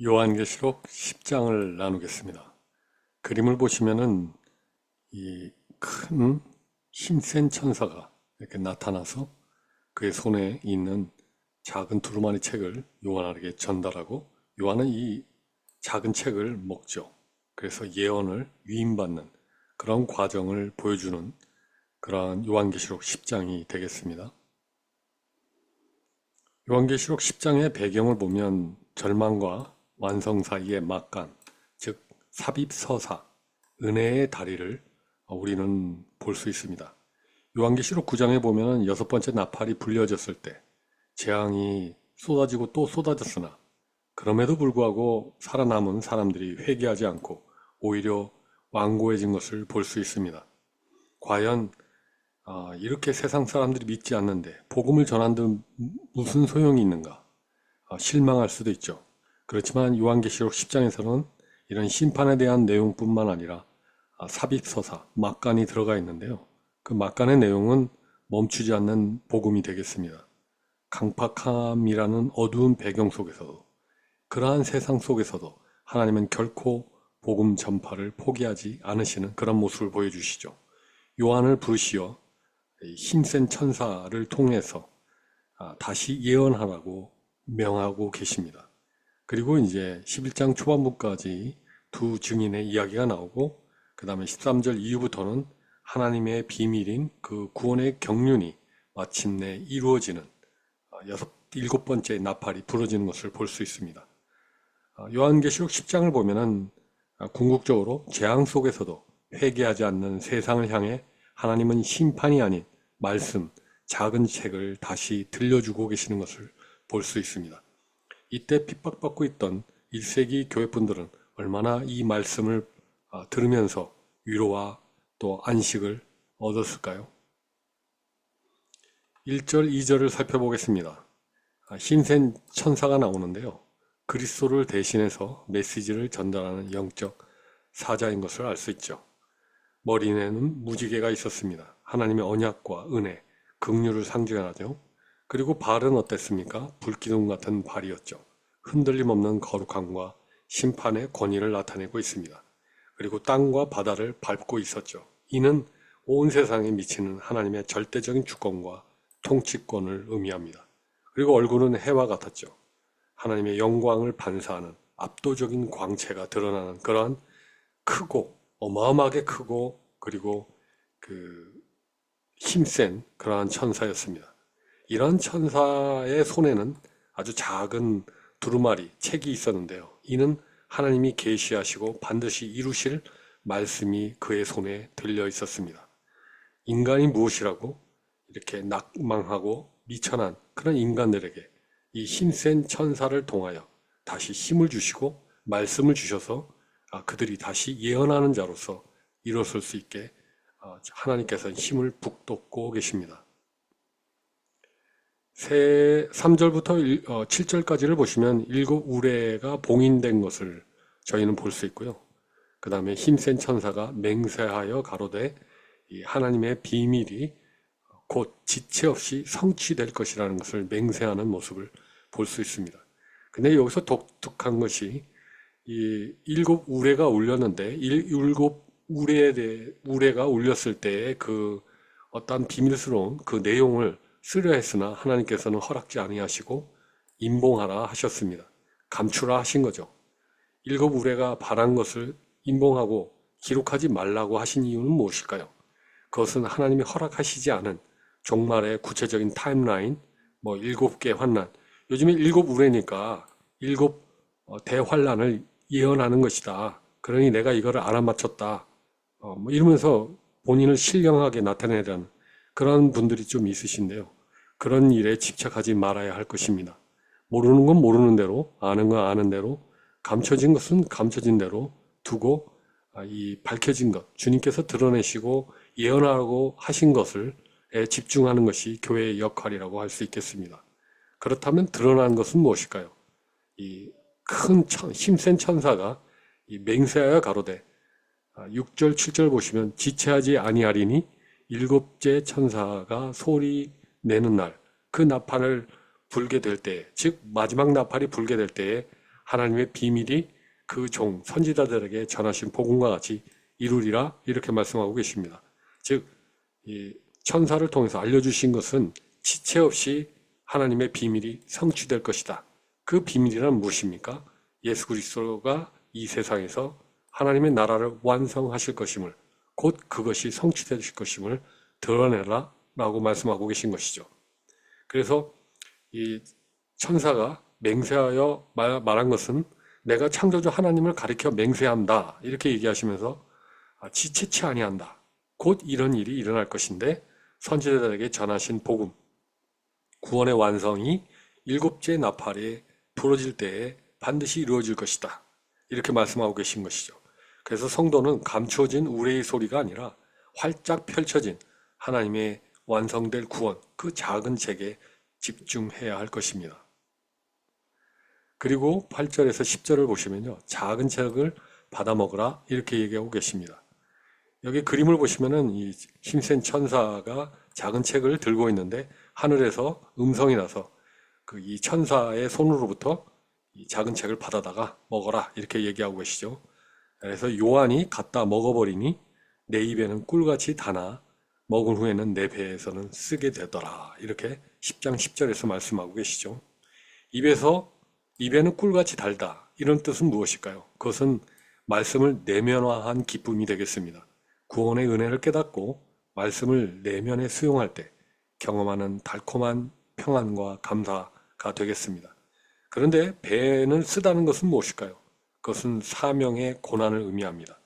요한계시록 10장을 나누겠습니다. 그림을 보시면은 이 큰 힘센 천사가 이렇게 나타나서 그의 손에 있는 작은 두루마리 책을 요한에게 전달하고 요한은 이 작은 책을 먹죠. 그래서 예언을 위임받는 그런 과정을 보여주는 그러한 요한계시록 10장이 되겠습니다. 요한계시록 10장의 배경을 보면 절망과 완성 사이의 막간, 즉 삽입서사, 은혜의 다리를 우리는 볼 수 있습니다. 요한계시록 9장에 보면 여섯 번째 나팔이 불려졌을 때 재앙이 쏟아지고 또 쏟아졌으나 그럼에도 불구하고 살아남은 사람들이 회개하지 않고 오히려 완고해진 것을 볼 수 있습니다. 과연 이렇게 세상 사람들이 믿지 않는데 복음을 전한들 무슨 소용이 있는가? 실망할 수도 있죠. 그렇지만 요한계시록 10장에서는 이런 심판에 대한 내용뿐만 아니라 삽입서사, 막간이 들어가 있는데요. 그 막간의 내용은 멈추지 않는 복음이 되겠습니다. 강팍함이라는 어두운 배경 속에서도 그러한 세상 속에서도 하나님은 결코 복음 전파를 포기하지 않으시는 그런 모습을 보여주시죠. 요한을 부르시어 힘센 천사를 통해서 다시 예언하라고 명하고 계십니다. 그리고 이제 11장 초반부까지 두 증인의 이야기가 나오고 그 다음에 13절 이후부터는 하나님의 비밀인 그 구원의 경륜이 마침내 이루어지는 일곱 번째 나팔이 부러지는 것을 볼 수 있습니다. 요한계시록 10장을 보면은 궁극적으로 재앙 속에서도 회개하지 않는 세상을 향해 하나님은 심판이 아닌 말씀, 작은 책을 다시 들려주고 계시는 것을 볼 수 있습니다. 이때 핍박받고 있던 1세기 교회분들은 얼마나 이 말씀을 들으면서 위로와 또 안식을 얻었을까요? 1절, 2절을 살펴보겠습니다. 힘센 천사가 나오는데요. 그리스도를 대신해서 메시지를 전달하는 영적 사자인 것을 알 수 있죠. 머리에는 무지개가 있었습니다. 하나님의 언약과 은혜, 긍휼을 상징하죠. 그리고 발은 어땠습니까? 불기둥 같은 발이었죠. 흔들림 없는 거룩함과 심판의 권위를 나타내고 있습니다. 그리고 땅과 바다를 밟고 있었죠. 이는 온 세상에 미치는 하나님의 절대적인 주권과 통치권을 의미합니다. 그리고 얼굴은 해와 같았죠. 하나님의 영광을 반사하는 압도적인 광채가 드러나는 그러한 크고 어마어마하게 크고 그리고 그 힘센 그러한 천사였습니다. 이런 천사의 손에는 아주 작은 두루마리 책이 있었는데요. 이는 하나님이 계시하시고 반드시 이루실 말씀이 그의 손에 들려 있었습니다. 인간이 무엇이라고 이렇게 낙망하고 미천한 그런 인간들에게 이 힘센 천사를 통하여 다시 힘을 주시고 말씀을 주셔서 그들이 다시 예언하는 자로서 일어설 수 있게 하나님께서는 힘을 북돋고 계십니다. 3절부터 7절까지를 보시면 일곱 우레가 봉인된 것을 저희는 볼 수 있고요. 그 다음에 힘센 천사가 맹세하여 가로되 하나님의 비밀이 곧 지체 없이 성취될 것이라는 것을 맹세하는 모습을 볼 수 있습니다. 근데 여기서 독특한 것이 이 일곱 우레가 울렸는데 일곱 우레가 울렸을 때의 그 어떤 비밀스러운 그 내용을 쓰려 했으나 하나님께서는 허락지 아니하시고 임봉하라 하셨습니다. 감추라 하신 거죠. 일곱 우레가 바란 것을 임봉하고 기록하지 말라고 하신 이유는 무엇일까요? 그것은 하나님이 허락하시지 않은 종말의 구체적인 타임라인, 일곱 개 환난. 요즘에 일곱 우레니까 일곱 대환란을 예언하는 것이다. 그러니 내가 이거를 알아맞혔다. 이러면서 본인을 신령하게 나타내려는 그런 분들이 좀 있으신데요. 그런 일에 집착하지 말아야 할 것입니다. 모르는 건 모르는 대로, 아는 건 아는 대로, 감춰진 것은 감춰진 대로 두고 이 밝혀진 것, 주님께서 드러내시고 예언하라고 하신 것을 집중하는 것이 교회의 역할이라고 할 수 있겠습니다. 그렇다면 드러난 것은 무엇일까요? 이 큰 힘센 천사가 이 맹세하여 가로되 6절 7절 보시면 지체하지 아니하리니 일곱째 천사가 소리 내는 날 그 나팔을 불게 될 때, 즉 마지막 나팔이 불게 될 때에 하나님의 비밀이 그 종 선지자들에게 전하신 복음과 같이 이루리라 이렇게 말씀하고 계십니다. 즉, 이 천사를 통해서 알려주신 것은 지체 없이 하나님의 비밀이 성취될 것이다. 그 비밀이란 무엇입니까? 예수 그리스도가 이 세상에서 하나님의 나라를 완성하실 것임을, 곧 그것이 성취되실 것임을 드러내라 라고 말씀하고 계신 것이죠. 그래서 이 천사가 맹세하여 말한 것은 내가 창조주 하나님을 가리켜 맹세한다 이렇게 얘기하시면서 지체치 아니한다. 곧 이런 일이 일어날 것인데 선지자들에게 전하신 복음, 구원의 완성이 일곱째 나팔에 부러질 때에 반드시 이루어질 것이다. 이렇게 말씀하고 계신 것이죠. 그래서 성도는 감추어진 우레의 소리가 아니라 활짝 펼쳐진 하나님의 완성될 구원, 그 작은 책에 집중해야 할 것입니다. 그리고 8절에서 10절을 보시면요. 작은 책을 받아 먹으라 이렇게 얘기하고 계십니다. 여기 그림을 보시면은 이 힘센 천사가 작은 책을 들고 있는데 하늘에서 음성이 나서 그 이 천사의 손으로부터 이 작은 책을 받아다가 먹어라 이렇게 얘기하고 계시죠. 그래서 요한이 갖다 먹어버리니 내 입에는 꿀같이 다나 먹은 후에는 내 배에서는 쓰게 되더라 이렇게 10장 10절에서 말씀하고 계시죠. 입에는 꿀같이 달다 이런 뜻은 무엇일까요? 그것은 말씀을 내면화한 기쁨이 되겠습니다. 구원의 은혜를 깨닫고 말씀을 내면에 수용할 때 경험하는 달콤한 평안과 감사가 되겠습니다. 그런데 배는 쓰다는 것은 무엇일까요? 그것은 사명의 고난을 의미합니다.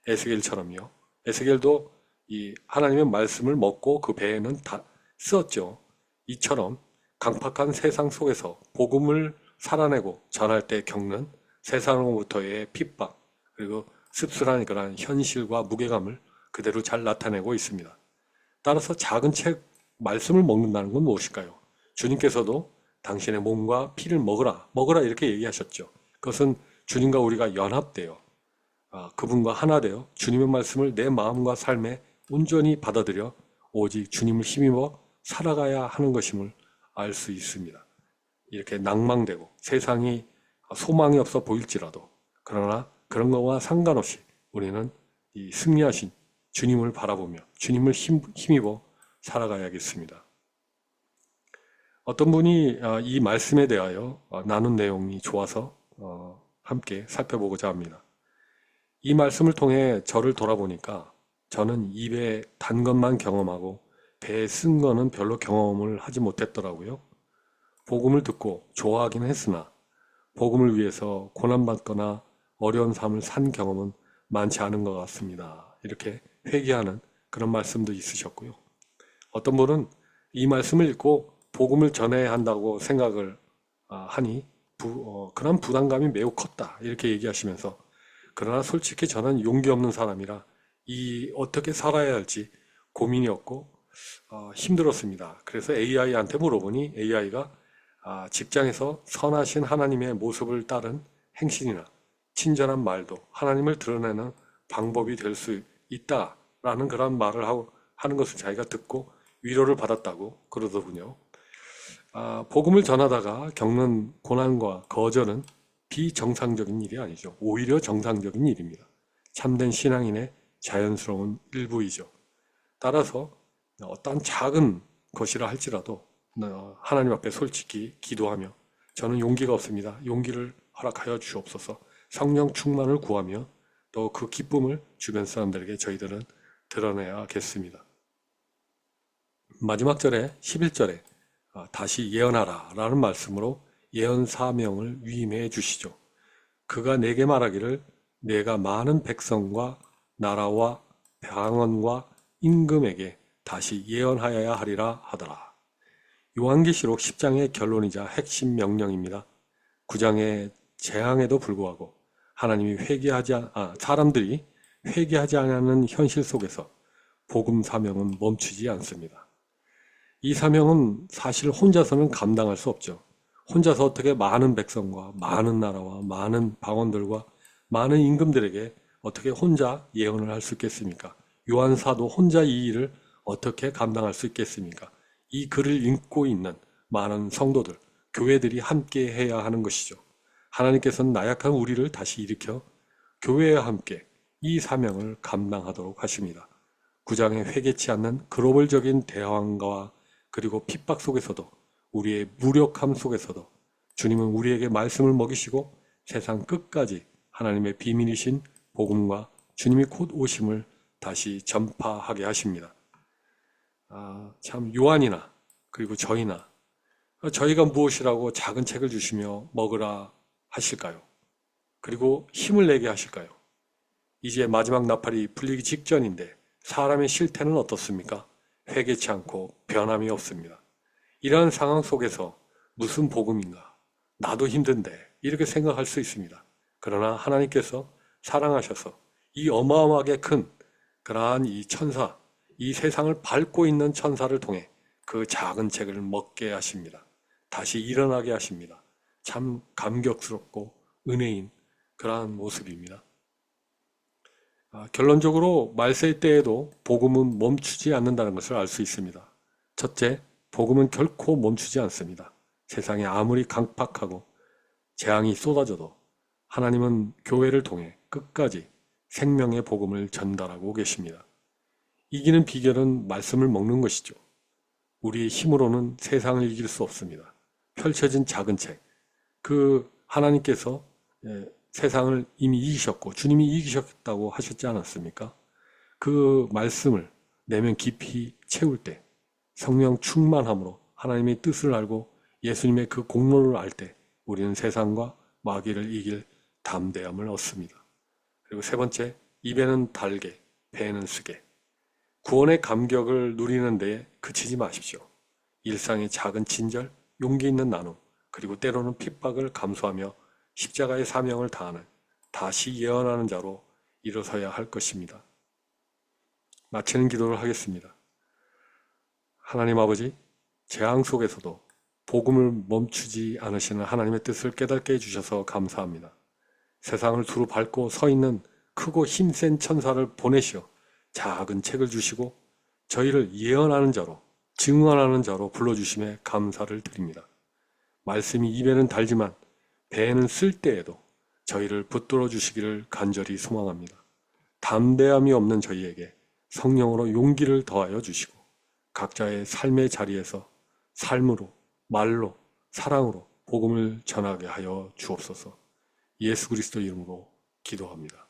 에스겔처럼요. 에스겔도 이 하나님의 말씀을 먹고 그 배에는 다 쓰었죠. 이처럼 강팍한 세상 속에서 복음을 살아내고 전할 때 겪는 세상으로부터의 핍박 그리고 씁쓸한 그런 현실과 무게감을 그대로 잘 나타내고 있습니다. 따라서 작은 책 말씀을 먹는다는 건 무엇일까요? 주님께서도 당신의 몸과 피를 먹으라 이렇게 얘기하셨죠. 그것은 주님과 우리가 연합되어 그분과 하나 되어 주님의 말씀을 내 마음과 삶에 온전히 받아들여 오직 주님을 힘입어 살아가야 하는 것임을 알 수 있습니다. 이렇게 낭망되고 세상이 소망이 없어 보일지라도 그러나 그런 것과 상관없이 우리는 이 승리하신 주님을 바라보며 주님을 힘입어 살아가야겠습니다. 어떤 분이 이 말씀에 대하여 나눈 내용이 좋아서 함께 살펴보고자 합니다. 이 말씀을 통해 저를 돌아보니까 저는 입에 단 것만 경험하고 배에 쓴 거는 별로 경험을 하지 못했더라고요. 복음을 듣고 좋아하긴 했으나 복음을 위해서 고난받거나 어려운 삶을 산 경험은 많지 않은 것 같습니다. 이렇게 회개하는 그런 말씀도 있으셨고요. 어떤 분은 이 말씀을 읽고 복음을 전해야 한다고 생각을 하니 그런 부담감이 매우 컸다 이렇게 얘기하시면서 그러나 솔직히 저는 용기 없는 사람이라 어떻게 살아야 할지 고민이었고 힘들었습니다. 그래서 AI한테 물어보니 AI가 직장에서 선하신 하나님의 모습을 따른 행실이나 친절한 말도 하나님을 드러내는 방법이 될 수 있다라는 그런 말을 하는 것을 자기가 듣고 위로를 받았다고 그러더군요. 복음을 전하다가 겪는 고난과 거절은 비정상적인 일이 아니죠. 오히려 정상적인 일입니다. 참된 신앙인의 자연스러운 일부이죠. 따라서 어떤 작은 것이라 할지라도 하나님 앞에 솔직히 기도하며 저는 용기가 없습니다. 용기를 허락하여 주옵소서. 성령 충만을 구하며 또 그 기쁨을 주변 사람들에게 저희들은 드러내야겠습니다. 마지막 절에 11절에 다시 예언하라 라는 말씀으로 예언 사명을 위임해 주시죠. 그가 내게 말하기를 내가 많은 백성과 나라와 방언과 임금에게 다시 예언하여야 하리라 하더라. 요한계시록 10장의 결론이자 핵심 명령입니다. 9장의 재앙에도 불구하고 사람들이 회개하지 않는 현실 속에서 복음 사명은 멈추지 않습니다. 이 사명은 사실 혼자서는 감당할 수 없죠. 혼자서 어떻게 많은 백성과 많은 나라와 많은 방언들과 많은 임금들에게 어떻게 혼자 예언을 할 수 있겠습니까? 요한사도 혼자 이 일을 어떻게 감당할 수 있겠습니까? 이 글을 읽고 있는 많은 성도들, 교회들이 함께 해야 하는 것이죠. 하나님께서는 나약한 우리를 다시 일으켜 교회와 함께 이 사명을 감당하도록 하십니다. 9장에 회개치 않는 글로벌적인 대항과 그리고 핍박 속에서도 우리의 무력함 속에서도 주님은 우리에게 말씀을 먹이시고 세상 끝까지 하나님의 비밀이신 복음과 주님이 곧 오심을 다시 전파하게 하십니다. 참 요한이나 그리고 저희나 저희가 무엇이라고 작은 책을 주시며 먹으라 하실까요? 그리고 힘을 내게 하실까요? 이제 마지막 나팔이 풀리기 직전인데 사람의 실태는 어떻습니까? 회개치 않고 변함이 없습니다. 이러한 상황 속에서 무슨 복음인가? 나도 힘든데 이렇게 생각할 수 있습니다. 그러나 하나님께서 사랑하셔서 이 어마어마하게 큰 그러한 이 천사, 이 세상을 밟고 있는 천사를 통해 그 작은 책을 먹게 하십니다. 다시 일어나게 하십니다. 참 감격스럽고 은혜인 그러한 모습입니다. 결론적으로 말세 때에도 복음은 멈추지 않는다는 것을 알 수 있습니다. 첫째, 복음은 결코 멈추지 않습니다. 세상에 아무리 강팍하고 재앙이 쏟아져도 하나님은 교회를 통해 끝까지 생명의 복음을 전달하고 계십니다. 이기는 비결은 말씀을 먹는 것이죠. 우리의 힘으로는 세상을 이길 수 없습니다. 펼쳐진 작은 책, 그 하나님께서 세상을 이미 이기셨고 주님이 이기셨다고 하셨지 않았습니까? 그 말씀을 내면 깊이 채울 때 성령 충만함으로 하나님의 뜻을 알고 예수님의 그 공로를 알 때 우리는 세상과 마귀를 이길 담대함을 얻습니다. 그리고 세 번째, 입에는 달게, 배에는 쓰게. 구원의 감격을 누리는 데에 그치지 마십시오. 일상의 작은 친절, 용기 있는 나눔, 그리고 때로는 핍박을 감수하며 십자가의 사명을 다하는 다시 예언하는 자로 일어서야 할 것입니다. 마치는 기도를 하겠습니다. 하나님 아버지, 재앙 속에서도 복음을 멈추지 않으시는 하나님의 뜻을 깨닫게 해주셔서 감사합니다. 세상을 두루 밟고 서 있는 크고 힘센 천사를 보내시어 작은 책을 주시고 저희를 예언하는 자로, 증언하는 자로 불러주심에 감사를 드립니다. 말씀이 입에는 달지만 배에는 쓸 때에도 저희를 붙들어 주시기를 간절히 소망합니다. 담대함이 없는 저희에게 성령으로 용기를 더하여 주시고 각자의 삶의 자리에서 삶으로, 말로, 사랑으로 복음을 전하게 하여 주옵소서. 예수 그리스도 이름으로 기도합니다.